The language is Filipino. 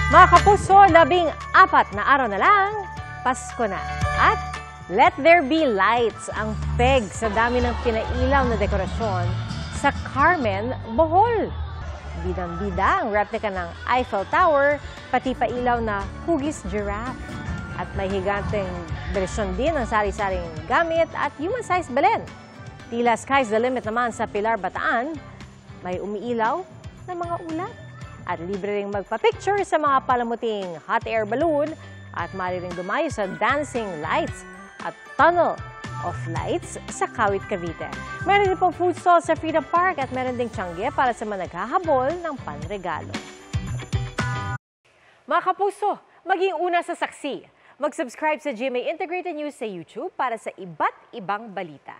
Mga kapuso, 14 na araw na lang, Pasko na. At let there be lights ang peg sa dami ng pinailaw na dekorasyon sa Carmen, Bohol. Bidang-bida ang replika ng Eiffel Tower, pati pailaw na hugis giraffe. At may higanteng bersyon din ng sari-saring gamit at human-sized belen. Tila sky's the limit naman sa Pilar, Bataan, may umiilaw na mga ulap. At libre ring magpa-picture sa mga palamuting hot air balloon at maaari ring dumayo sa dancing lights at tunnel of lights sa Kawit, Cavite. Meron din pong food stall sa Freedom Park at meron ding tiyangge para sa mga naghahabol ng panregalo. Mga kapuso, maging una sa saksi. Mag-subscribe sa GMA Integrated News sa YouTube para sa iba't ibang balita.